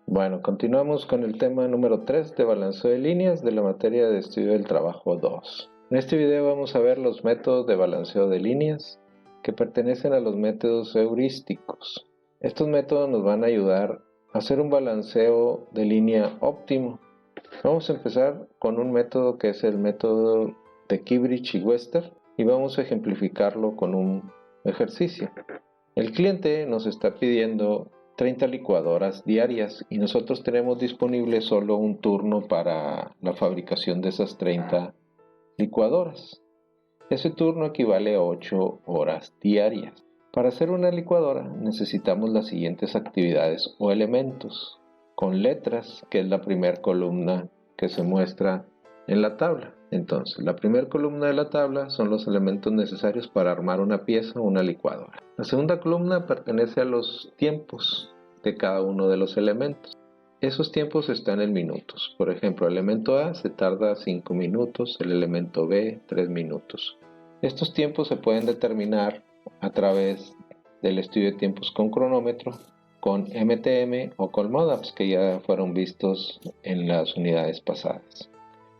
Bueno, continuamos con el tema número 3 de balanceo de líneas de la materia de estudio del trabajo 2. En este video vamos a ver los métodos de balanceo de líneas que pertenecen a los métodos heurísticos. Estos métodos nos van a ayudar a hacer un balanceo de línea óptimo. Vamos a empezar con un método que es el método de Kibridge y Wester y vamos a ejemplificarlo con un ejercicio. El cliente nos está pidiendo 30 licuadoras diarias y nosotros tenemos disponible solo un turno para la fabricación de esas 30 licuadoras. Ese turno equivale a 8 horas diarias. Para hacer una licuadora necesitamos las siguientes actividades o elementos con letras, que es la primera columna que se muestra en la tabla. Entonces, la primera columna de la tabla son los elementos necesarios para armar una pieza o una licuadora. La segunda columna pertenece a los tiempos de cada uno de los elementos. Esos tiempos están en minutos. Por ejemplo, el elemento A se tarda 5 minutos, el elemento B 3 minutos. Estos tiempos se pueden determinar a través del estudio de tiempos con cronómetro, con MTM o con MODAPS, que ya fueron vistos en las unidades pasadas.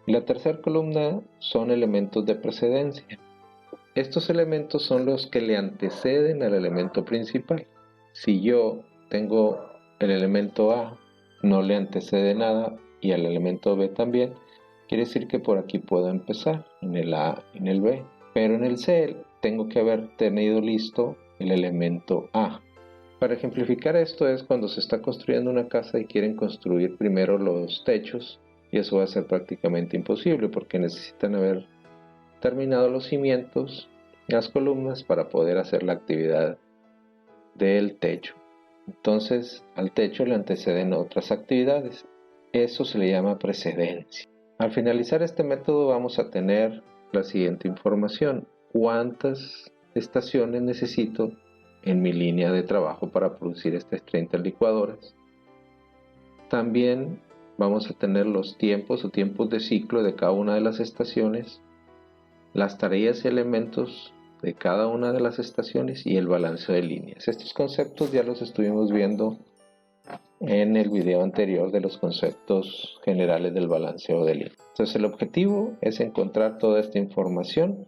Y la tercera columna son elementos de precedencia. Estos elementos son los que le anteceden al elemento principal. Si yo tengo el elemento A, no le antecede nada, y al elemento B también, quiere decir que por aquí puedo empezar, en el A, en el B. Pero en el C tengo que haber tenido listo el elemento A. Para ejemplificar esto es cuando se está construyendo una casa y quieren construir primero los techos, y eso va a ser prácticamente imposible porque necesitan haber terminado los cimientos, las columnas, para poder hacer la actividad del techo. Entonces al techo le anteceden otras actividades. Eso se le llama precedencia. Al finalizar este método vamos a tener la siguiente información: cuántas estaciones necesito en mi línea de trabajo para producir estas 30 licuadoras. También vamos a tener los tiempos o tiempos de ciclo de cada una de las estaciones, las tareas y elementos de cada una de las estaciones y el balanceo de líneas. Estos conceptos ya los estuvimos viendo en el video anterior de los conceptos generales del balanceo de líneas. Entonces el objetivo es encontrar toda esta información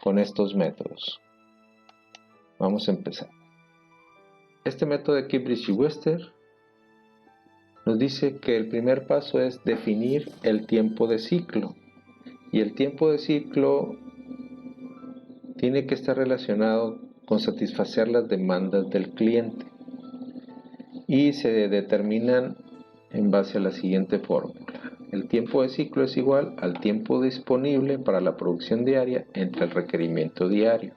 con estos métodos. Vamos a empezar. Este método de Kibridge y Wester nos dice que el primer paso es definir el tiempo de ciclo, y el tiempo de ciclo tiene que estar relacionado con satisfacer las demandas del cliente y se determinan en base a la siguiente fórmula: el tiempo de ciclo es igual al tiempo disponible para la producción diaria entre el requerimiento diario.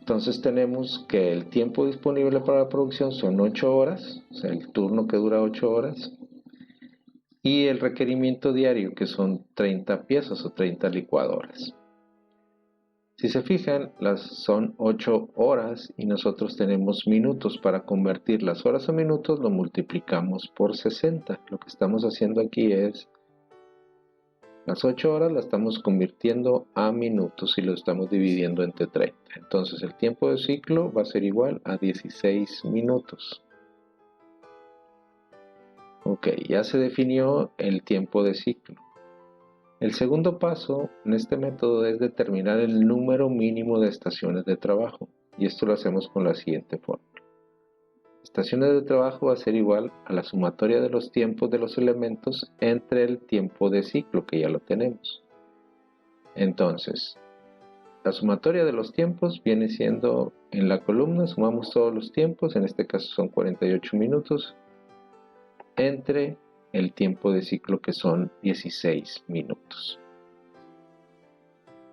Entonces tenemos que el tiempo disponible para la producción son 8 horas, o sea, el turno que dura 8 horas, y el requerimiento diario, que son 30 piezas o 30 licuadoras. Si se fijan, son 8 horas y nosotros tenemos minutos. Para convertir las horas a minutos lo multiplicamos por 60. Lo que estamos haciendo aquí es las 8 horas las estamos convirtiendo a minutos y lo estamos dividiendo entre 30. Entonces el tiempo de ciclo va a ser igual a 16 minutos. Ok, ya se definió el tiempo de ciclo. El segundo paso en este método es determinar el número mínimo de estaciones de trabajo, y esto lo hacemos con la siguiente fórmula. Estaciones de trabajo va a ser igual a la sumatoria de los tiempos de los elementos entre el tiempo de ciclo, que ya lo tenemos. Entonces, la sumatoria de los tiempos viene siendo, en la columna sumamos todos los tiempos, en este caso son 48 minutos, entre el tiempo de ciclo, que son 16 minutos.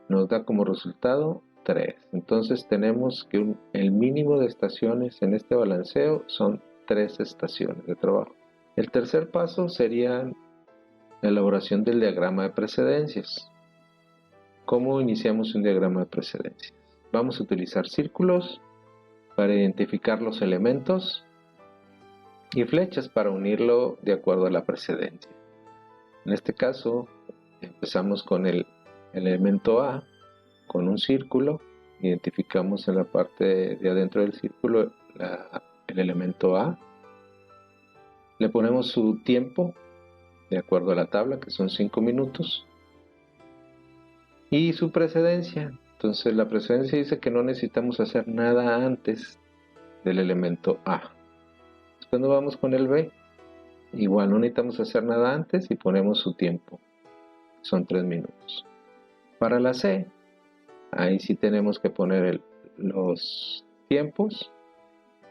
Nos da como resultado 3. Entonces tenemos que el mínimo de estaciones en este balanceo son 3 estaciones de trabajo. El tercer paso sería la elaboración del diagrama de precedencias. ¿Cómo iniciamos un diagrama de precedencias? Vamos a utilizar círculos para identificar los elementos y flechas para unirlo de acuerdo a la precedencia. En este caso empezamos con el elemento A con un círculo, identificamos en la parte de adentro del círculo el elemento A, Le ponemos su tiempo de acuerdo a la tabla, que son 5 minutos, y su precedencia. Entonces la precedencia dice que no necesitamos hacer nada antes del elemento A. Después nos vamos con el B. Igual no necesitamos hacer nada antes y ponemos su tiempo. Son 3 minutos. Para la C, ahí sí tenemos que poner los tiempos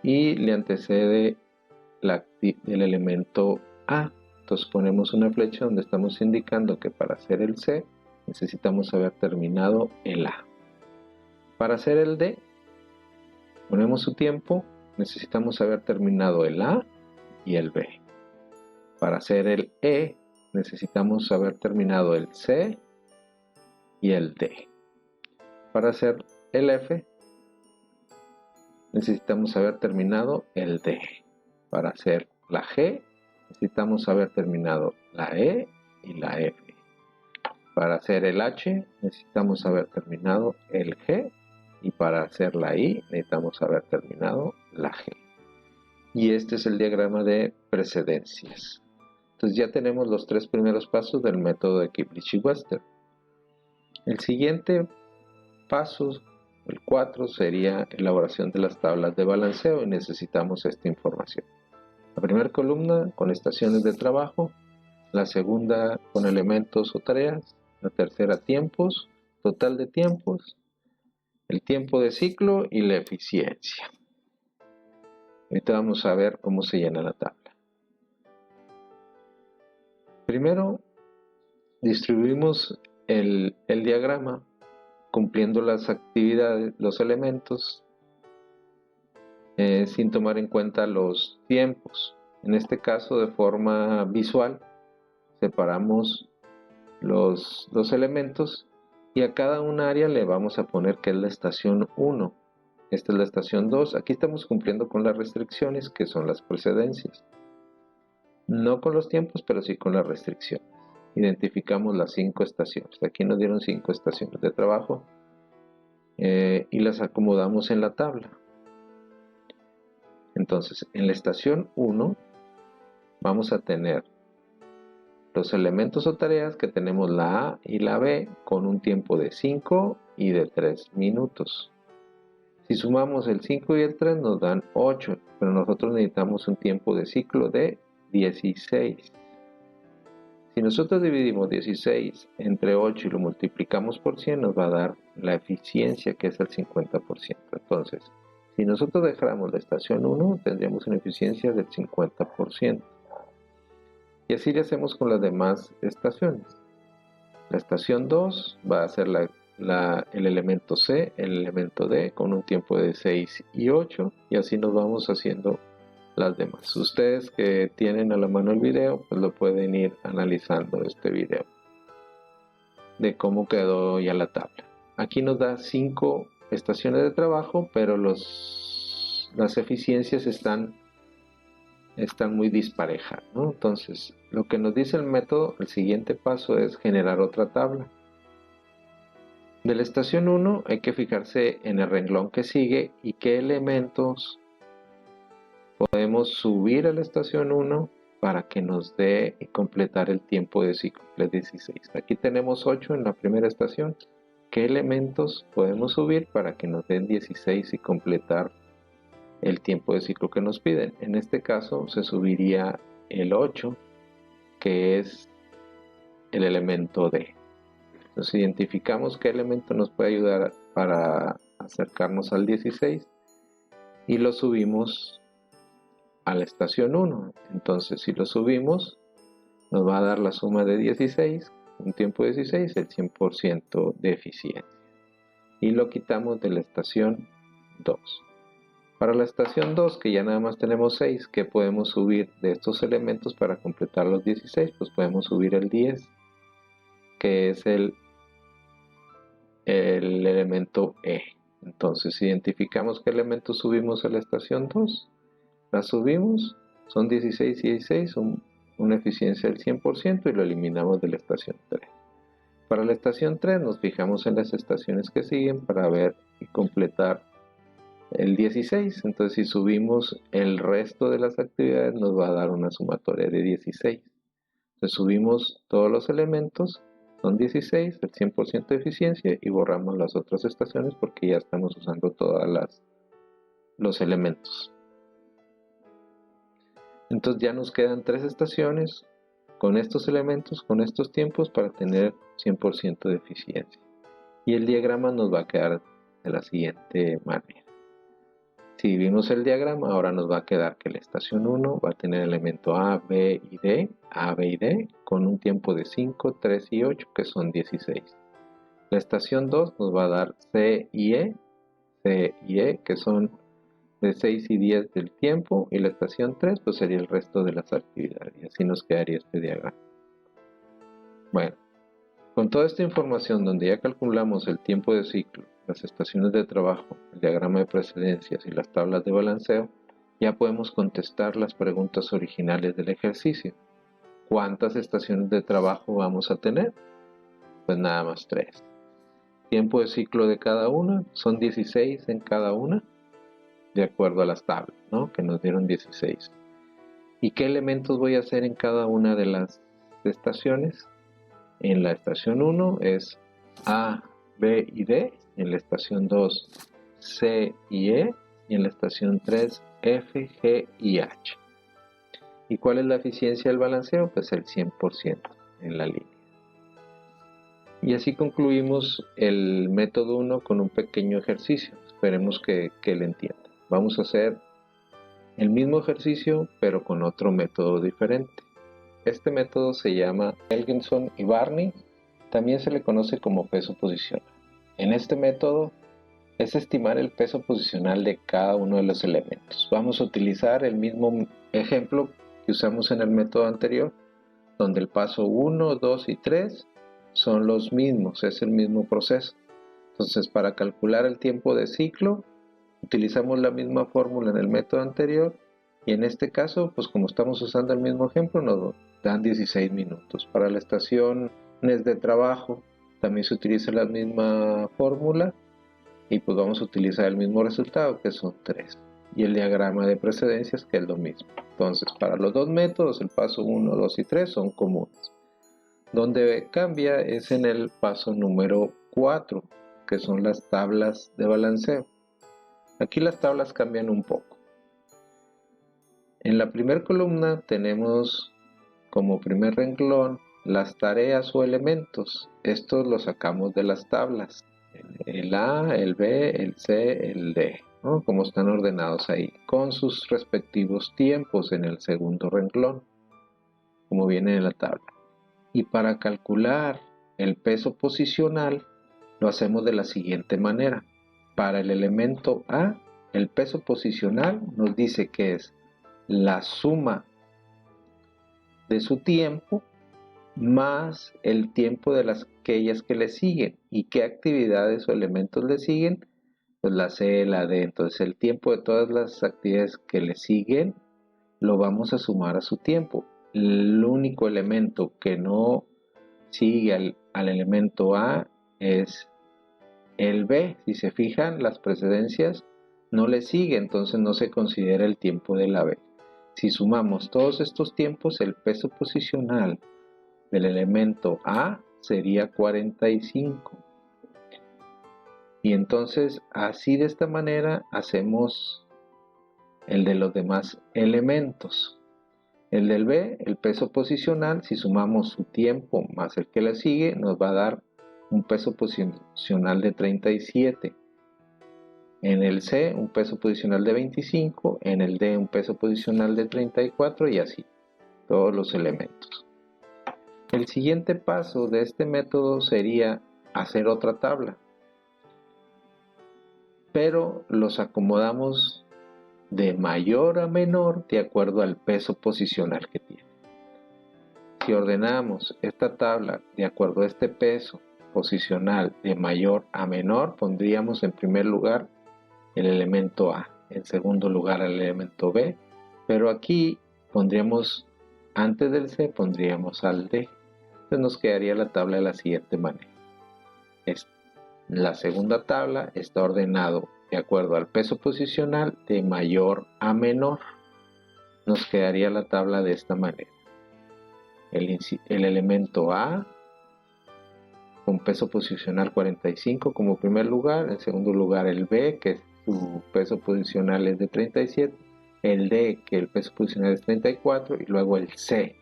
y le antecede el elemento A. Entonces ponemos una flecha donde estamos indicando que para hacer el C necesitamos haber terminado el A. Para hacer el D, ponemos su tiempo, necesitamos haber terminado el A y el B. Para hacer el E, necesitamos haber terminado el C y el D. Para hacer el F, necesitamos haber terminado el D. Para hacer la G, necesitamos haber terminado la E y la F. Para hacer el H, necesitamos haber terminado el G. Y para hacer la I, necesitamos haber terminado la G. Y este es el diagrama de precedencias. Entonces ya tenemos los 3 primeros pasos del método de Kiblich y Wester. El siguiente paso, el 4, sería elaboración de las tablas de balanceo y necesitamos esta información. La primera columna con estaciones de trabajo, la segunda con elementos o tareas, la tercera tiempos, total de tiempos, el tiempo de ciclo y la eficiencia. Ahorita vamos a ver cómo se llena la tabla. Primero, distribuimos el diagrama cumpliendo las actividades, los elementos, sin tomar en cuenta los tiempos. En este caso, de forma visual, separamos los elementos y a cada un área le vamos a poner que es la estación 1. Esta es la estación 2. Aquí estamos cumpliendo con las restricciones, que son las precedencias. No con los tiempos, pero sí con las restricciones. Identificamos las 5 estaciones. Aquí nos dieron 5 estaciones de trabajo y las acomodamos en la tabla. Entonces, en la estación 1 vamos a tener los elementos o tareas que tenemos la A y la B con un tiempo de 5 y de 3 minutos. Si sumamos el 5 y el 3 nos dan 8, pero nosotros necesitamos un tiempo de ciclo de 16. Si nosotros dividimos 16 entre 8 y lo multiplicamos por 100 nos va a dar la eficiencia, que es el 50%. Entonces, si nosotros dejáramos la estación 1 tendríamos una eficiencia del 50%. Y así le hacemos con las demás estaciones. La estación 2 va a ser el elemento C, el elemento D, con un tiempo de 6 y 8, y así nos vamos haciendo las demás. Ustedes que tienen a la mano el video, pues lo pueden ir analizando este video de cómo quedó ya la tabla. Aquí nos da 5 estaciones de trabajo, pero las eficiencias están muy disparejas, ¿no? Entonces, lo que nos dice el método, el siguiente paso es generar otra tabla. De la estación 1 hay que fijarse en el renglón que sigue y qué elementos podemos subir a la estación 1 para que nos dé y completar el tiempo de ciclo de 16. Aquí tenemos 8 en la primera estación. ¿Qué elementos podemos subir para que nos den 16 y completar el tiempo de ciclo que nos piden? En este caso se subiría el 8, que es el elemento D. Entonces identificamos qué elemento nos puede ayudar para acercarnos al 16 y lo subimos a la estación 1. Entonces si lo subimos nos va a dar la suma de 16, un tiempo de 16, el 100% de eficiencia. Y lo quitamos de la estación 2. Para la estación 2, que ya nada más tenemos 6, ¿qué podemos subir de estos elementos para completar los 16? Pues podemos subir el 10, que es el elemento E. Entonces identificamos qué elementos subimos a la estación 2. La subimos, son 16 y 16, son una eficiencia del 100% y lo eliminamos de la estación 3. Para la estación 3 nos fijamos en las estaciones que siguen para ver y completar el 16. Entonces si subimos el resto de las actividades nos va a dar una sumatoria de 16. Entonces subimos todos los elementos, son 16, el 100% de eficiencia, y borramos las otras estaciones porque ya estamos usando todos los elementos. Entonces ya nos quedan 3 estaciones con estos elementos, con estos tiempos, para tener 100% de eficiencia. Y el diagrama nos va a quedar de la siguiente manera. Si vimos el diagrama, ahora nos va a quedar que la estación 1 va a tener elemento A, B y D, con un tiempo de 5, 3 y 8, que son 16. La estación 2 nos va a dar C y E, que son de 6 y 10 del tiempo, y la estación 3 pues sería el resto de las actividades, y así nos quedaría este diagrama. Bueno, con toda esta información donde ya calculamos el tiempo de ciclo, las estaciones de trabajo, el diagrama de precedencias y las tablas de balanceo, ya podemos contestar las preguntas originales del ejercicio. ¿Cuántas estaciones de trabajo vamos a tener? Pues nada más 3. Tiempo de ciclo de cada una, son 16 en cada una, de acuerdo a las tablas, ¿no? Que nos dieron 16. ¿Y qué elementos voy a hacer en cada una de las estaciones? En la estación 1 es A, B y D, en la estación 2 C y E, y en la estación 3 F, G y H. ¿Y cuál es la eficiencia del balanceo? Pues el 100% en la línea. Y así concluimos el método 1 con un pequeño ejercicio. Esperemos que lo entiendan. Vamos a hacer el mismo ejercicio pero con otro método diferente. Este método se llama Helgenson y Barney, también se le conoce como peso posicional. En este método es estimar el peso posicional de cada uno de los elementos. Vamos a utilizar el mismo ejemplo que usamos en el método anterior, donde el paso 1, 2 y 3 son los mismos, es el mismo proceso. Entonces, para calcular el tiempo de ciclo, utilizamos la misma fórmula en el método anterior, y en este caso, pues como estamos usando el mismo ejemplo, nos dan 16 minutos. Para las estaciones de trabajo también se utiliza la misma fórmula, y pues vamos a utilizar el mismo resultado, que son 3. Y el diagrama de precedencias, que es lo mismo. Entonces, para los dos métodos, el paso 1, 2 y 3 son comunes. Donde cambia es en el paso número 4, que son las tablas de balanceo. Aquí las tablas cambian un poco. En la primera columna tenemos como primer renglón las tareas o elementos. Estos los sacamos de las tablas. El A, el B, el C, el D, ¿no? Como están ordenados ahí, con sus respectivos tiempos en el segundo renglón, como viene en la tabla. Y para calcular el peso posicional lo hacemos de la siguiente manera. Para el elemento A, el peso posicional nos dice que es la suma de su tiempo más el tiempo de aquellas que le siguen. ¿Y qué actividades o elementos le siguen? Pues la C, la D. Entonces el tiempo de todas las actividades que le siguen lo vamos a sumar a su tiempo. El único elemento que no sigue al elemento A es el B. Si se fijan, las precedencias no le sigue, entonces no se considera el tiempo de la B. Si sumamos todos estos tiempos, el peso posicional del elemento A sería 45. Y entonces, así de esta manera, hacemos el de los demás elementos. El del B, el peso posicional, si sumamos su tiempo más el que le sigue, nos va a dar un peso posicional de 37. En el C, un peso posicional de 25. En el D, un peso posicional de 34, y así, todos los elementos. El siguiente paso de este método sería hacer otra tabla, pero los acomodamos de mayor a menor de acuerdo al peso posicional que tiene. Si ordenamos esta tabla de acuerdo a este peso posicional de mayor a menor, pondríamos en primer lugar el elemento A, en segundo lugar el elemento B, pero aquí pondríamos, antes del C pondríamos al D. Entonces nos quedaría la tabla de la siguiente manera. La segunda tabla está ordenado de acuerdo al peso posicional de mayor a menor. Nos quedaría la tabla de esta manera. El elemento A con peso posicional 45 como primer lugar, en segundo lugar el B, que su peso posicional es de 37, el D, que el peso posicional es 34, y luego el C.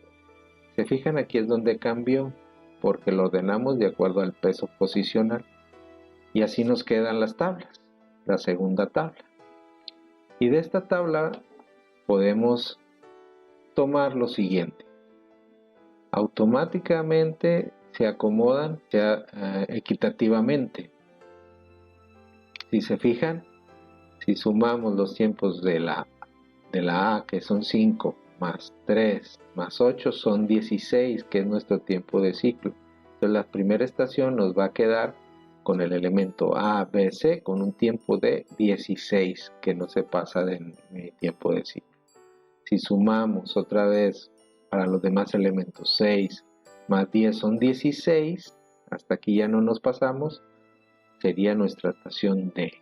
Se fijan, aquí es donde cambió, porque lo ordenamos de acuerdo al peso posicional, y así nos quedan las tablas, la segunda tabla. Y de esta tabla podemos tomar lo siguiente. Automáticamente se acomodan equitativamente. Si se fijan, si sumamos los tiempos de la A, que son 5, más 3, más 8, son 16, que es nuestro tiempo de ciclo. Entonces la primera estación nos va a quedar con el elemento A, B, C, con un tiempo de 16, que no se pasa de mi tiempo de ciclo. Si sumamos otra vez para los demás elementos, 6 más 10 son 16, hasta aquí ya no nos pasamos, sería nuestra estación D.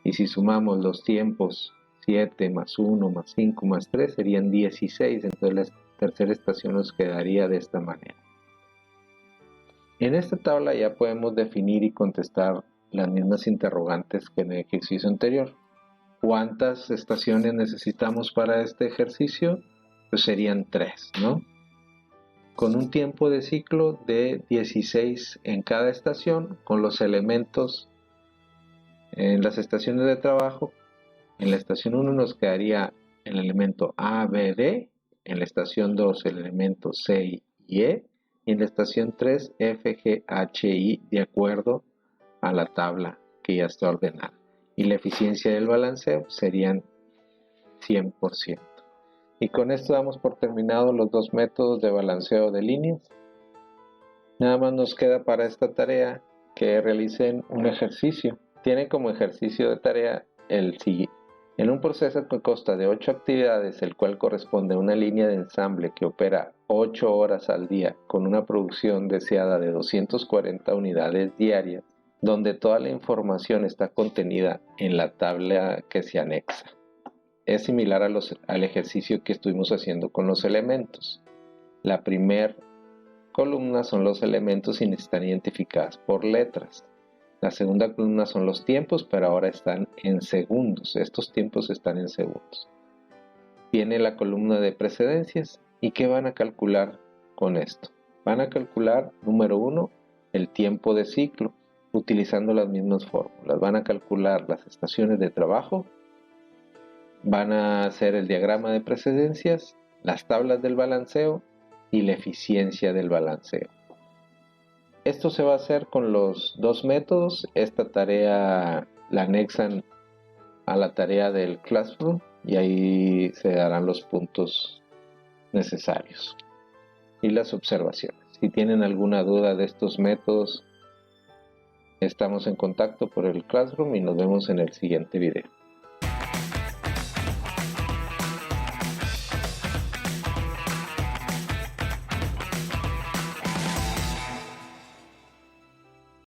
Y si sumamos los tiempos 7 más 1 más 5 más 3 serían 16, entonces la tercera estación nos quedaría de esta manera. En esta tabla ya podemos definir y contestar las mismas interrogantes que en el ejercicio anterior. ¿Cuántas estaciones necesitamos para este ejercicio? Pues serían 3, ¿no? Con un tiempo de ciclo de 16 en cada estación, con los elementos en las estaciones de trabajo. En la estación 1 nos quedaría el elemento A, B, D, en la estación 2 el elemento C y E, y en la estación 3 F, G, H, I, de acuerdo a la tabla que ya está ordenada. Y la eficiencia del balanceo serían 100%. Y con esto damos por terminado los dos métodos de balanceo de líneas. Nada más nos queda para esta tarea que realicen un ejercicio. Tienen como ejercicio de tarea el siguiente. En un proceso que consta de 8 actividades, el cual corresponde a una línea de ensamble que opera 8 horas al día con una producción deseada de 240 unidades diarias, donde toda la información está contenida en la tabla que se anexa. Es similar al ejercicio que estuvimos haciendo con los elementos. La primera columna son los elementos y están identificadas por letras. La segunda columna son los tiempos, pero ahora están en segundos. Estos tiempos están en segundos. Viene la columna de precedencias. ¿Y qué van a calcular con esto? Van a calcular, número 1, el tiempo de ciclo, utilizando las mismas fórmulas. Van a calcular las estaciones de trabajo, van a hacer el diagrama de precedencias, las tablas del balanceo y la eficiencia del balanceo. Esto se va a hacer con los dos métodos. Esta tarea la anexan a la tarea del Classroom y ahí se darán los puntos necesarios y las observaciones. Si tienen alguna duda de estos métodos, estamos en contacto por el Classroom y nos vemos en el siguiente video.